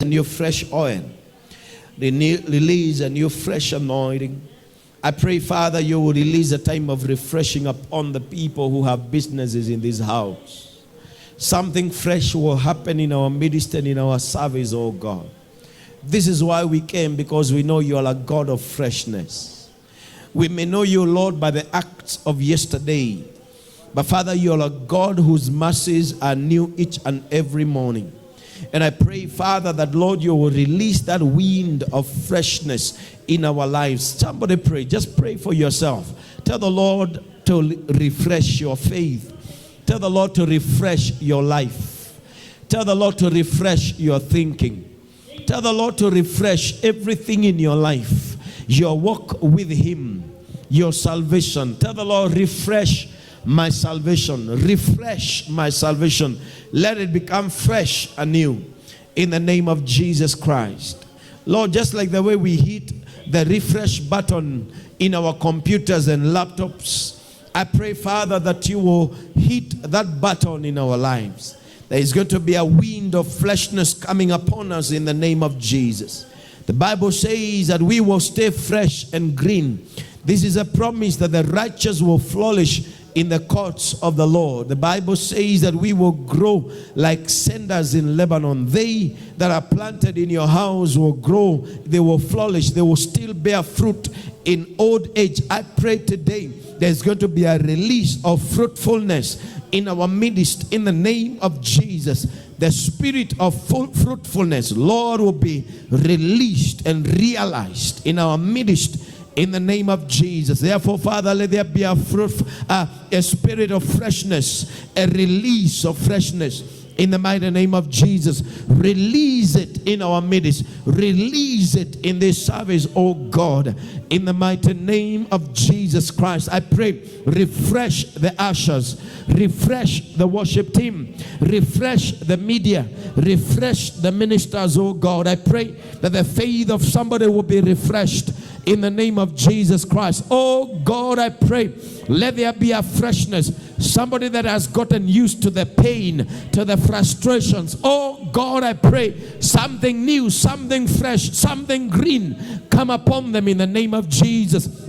a new fresh oil. Release a new fresh anointing. I pray, Father, you will release a time of refreshing upon the people who have businesses in this house. Something fresh will happen in our midst and in our service, oh God. This is why we came, because we know you are a God of freshness. We may know you, Lord, by the acts of yesterday. But Father, you are a God whose mercies are new each and every morning. And I pray, Father, that, Lord, you will release that wind of freshness in our lives. Somebody pray. Just pray for yourself. Tell the Lord to refresh your faith. Tell the Lord to refresh your life. Tell the Lord to refresh your thinking. Tell the Lord to refresh everything in your life. Your walk with Him. Your salvation. Tell the Lord, refresh my salvation. Refresh my salvation. Let it become fresh anew in the name of Jesus Christ. Lord, just like the way we hit the refresh button in our computers and laptops, I pray, Father, that you will hit that button in our lives. There is going to be a wind of freshness coming upon us in the name of Jesus. The Bible says that we will stay fresh and green. This is a promise that the righteous will flourish in the courts of the Lord. The Bible says that we will grow like cedars in Lebanon. They that are planted in your house will grow, they will flourish, they will still bear fruit in old age. I pray today there's going to be a release of fruitfulness in our midst in the name of Jesus. The spirit of fruitfulness, Lord, will be released and realized in our midst in the name of Jesus. Therefore, Father, let there be a spirit of freshness, a release of freshness in the mighty name of Jesus. Release it in our midst. Release it in this service, oh God, in the mighty name of Jesus Christ. I pray, refresh the ushers, refresh the worship team, refresh the media, refresh the ministers, oh God. I pray that the faith of somebody will be refreshed in the name of Jesus Christ. Oh God, I pray, let there be a freshness. Somebody that has gotten used to the pain, to the frustrations. Oh God, I pray, something new, something fresh, something green come upon them in the name of Jesus.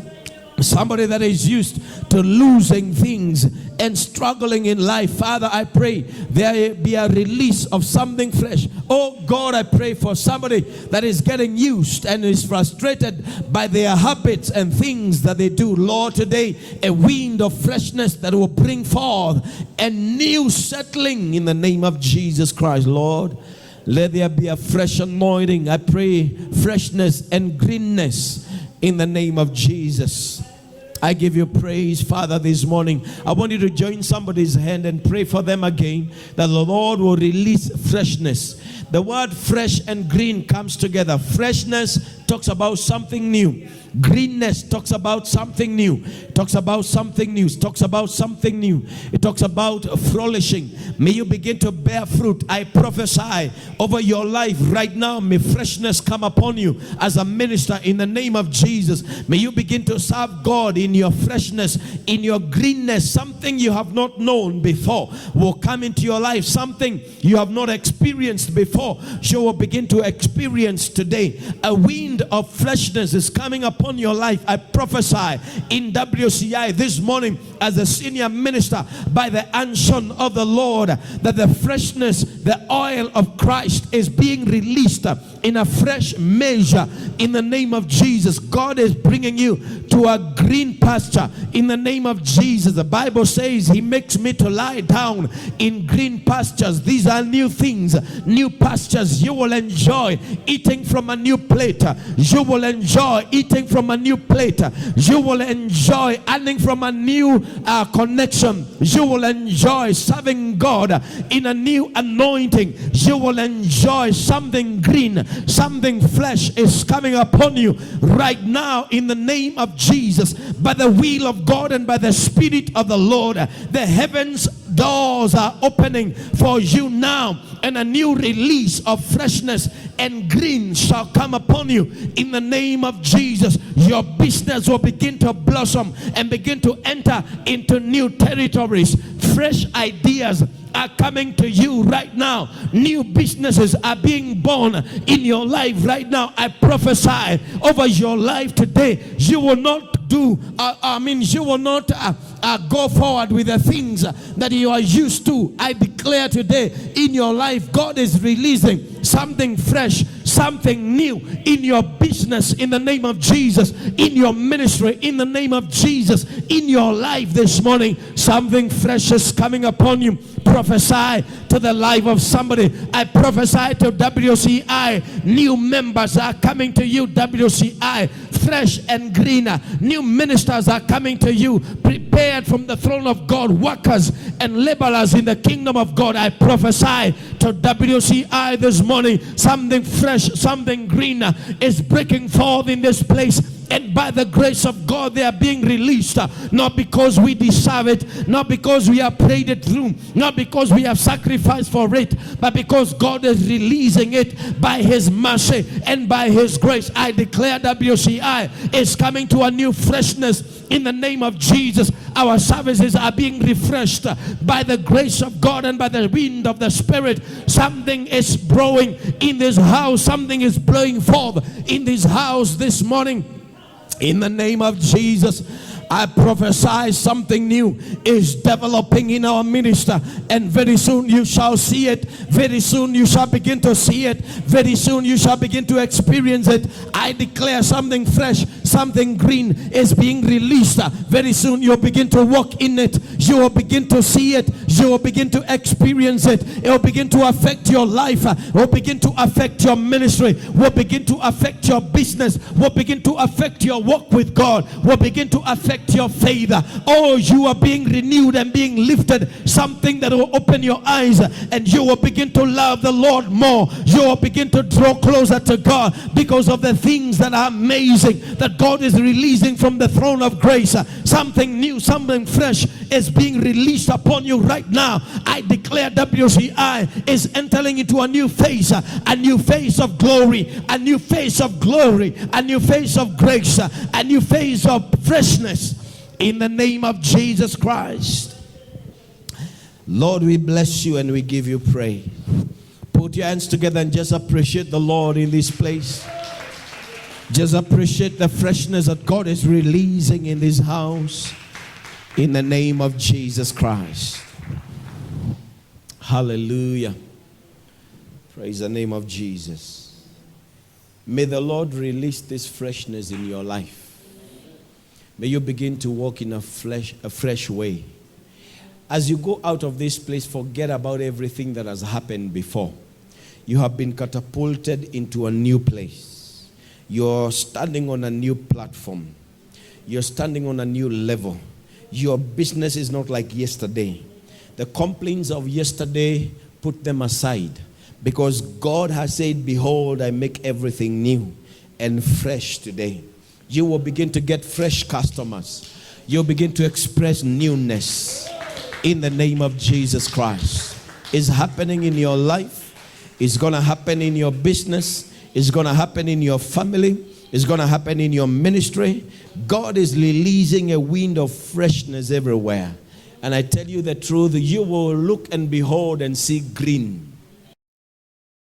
Somebody that is used to losing things and struggling in life, Father, I pray there be a release of something fresh. Oh God, I pray for somebody that is getting used and is frustrated by their habits and things that they do. Lord, today a wind of freshness that will bring forth a new settling in the name of Jesus Christ. Lord, let there be a fresh anointing. I pray freshness and greenness in the name of Jesus. I give you praise, Father, this morning. I want you to join somebody's hand and pray for them again, that the Lord will release freshness. The word fresh and green comes together. Freshness talks about something new. Greenness talks about something new. Talks about something new. Talks about something new. It talks about flourishing. May you begin to bear fruit. I prophesy over your life right now. May freshness come upon you as a minister in the name of Jesus. May you begin to serve God in your freshness, in your greenness. Something you have not known before will come into your life. Something you have not experienced before, you will begin to experience today. A wind of freshness is coming upon your life. I prophesy in WCI this morning as a senior minister by the unction of the Lord that the freshness, the oil of Christ is being released in a fresh measure in the name of Jesus. God is bringing you to a green pasture in the name of Jesus. The Bible says He makes me to lie down in green pastures. These are new things, new pastures. You will enjoy eating from a new plate. You will enjoy eating from a new plate. You will enjoy earning from a new connection. You will enjoy serving God in a new anointing. You will enjoy something green, something flesh is coming upon you right now in the name of Jesus. By the will of God and by the Spirit of the Lord, the heavens doors are opening for you now, and a new release of freshness and green shall come upon you in the name of Jesus. Your business will begin to blossom and begin to enter into new territories. Fresh ideas are coming to you right now. New businesses are being born in your life right now. I prophesy over your life today. You will not do, you will not go forward with the things that you are used to. I declare today in your life, God is releasing something fresh, something new in your business in the name of Jesus, in your ministry in the name of Jesus, in your life this morning. Something fresh is coming upon you. Prophesy to the life of somebody. I prophesy to WCI. New members are coming to you, WCI, fresh and greener. New ministers are coming to you, prepared from the throne of God, workers and laborers in the kingdom of God. I prophesy to WCI this morning. Something fresh, something greener is breaking forth in this place. And by the grace of God, they are being released. Not because we deserve it, not because we have prayed it through, not because we have sacrificed for it, but because God is releasing it by His mercy and by His grace. I declare WCI is coming to a new freshness in the name of Jesus. Our services are being refreshed by the grace of God and by the wind of the Spirit. Something is blowing in this house. Something is blowing forth in this house this morning. In the name of Jesus, I prophesy something new is developing in our minister, and very soon you shall see it. Very soon you shall begin to see it. Very soon you shall begin to experience it. I declare something fresh, something green is being released. Very soon you'll begin to walk in it. You will begin to see it. You will begin to experience it. It will begin to affect your life. It will begin to affect your ministry. Will begin to affect your business. Will begin to affect your walk with God. Will begin to affect your faith. Oh, you are being renewed and being lifted. Something that will open your eyes, and you will begin to love the Lord more. You will begin to draw closer to God because of the things that are amazing that God is releasing from the throne of grace. Something new, something fresh is being released upon you right now. I declare WCI is entering into a new phase of glory, a new phase of glory, a new phase of grace, a new phase of freshness in the name of Jesus Christ. Lord, we bless you and we give you praise. Put your hands together and just appreciate the Lord in this place. Just appreciate the freshness that God is releasing in this house in the name of Jesus Christ. Hallelujah. Praise the name of Jesus. May the Lord release this freshness in your life. May you begin to walk in a fresh way. As you go out of this place, forget about everything that has happened before. You have been catapulted into a new place. You're standing on a new platform. You're standing on a new level. Your business is not like yesterday. The complaints of yesterday, put them aside. Because God has said, behold, I make everything new and fresh today. You will begin to get fresh customers. You'll begin to express newness in the name of Jesus Christ. It's happening in your life. It's going to happen in your business. It's going to happen in your family. It's going to happen in your ministry. God is releasing a wind of freshness everywhere. And I tell you the truth, you will look and behold and see green.